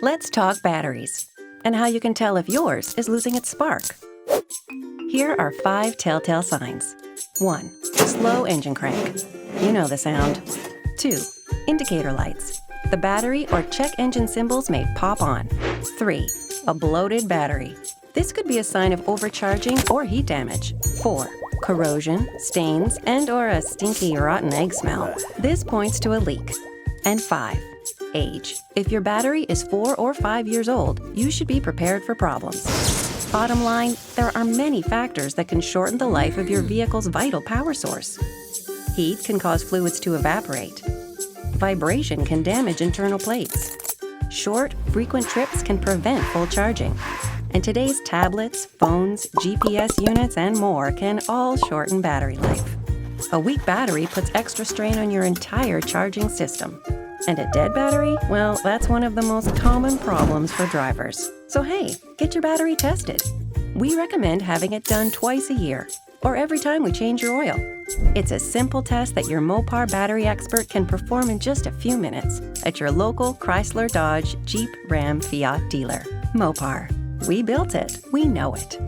Let's talk batteries and how you can tell if yours is losing its spark. Here are 5 telltale signs. 1. Slow engine crank. You know the sound. 2. Indicator lights. The battery or check engine symbols may pop on. 3. A bloated battery. This could be a sign of overcharging or heat damage. 4. Corrosion, stains, and/or a stinky, rotten egg smell. This points to a leak. And 5. Age. If your battery is 4 or 5 years old, you should be prepared for problems. Bottom line, there are many factors that can shorten the life of your vehicle's vital power source. Heat can cause fluids to evaporate. Vibration can damage internal plates. Short, frequent trips can prevent full charging. And today's tablets, phones, GPS units, and more can all shorten battery life. A weak battery puts extra strain on your entire charging system. And a dead battery? Well, that's one of the most common problems for drivers. So hey, get your battery tested. We recommend having it done twice a year, or every time we change your oil. It's a simple test that your Mopar battery expert can perform in just a few minutes at your local Chrysler, Dodge, Jeep, Ram, Fiat dealer. Mopar. We built it. We know it.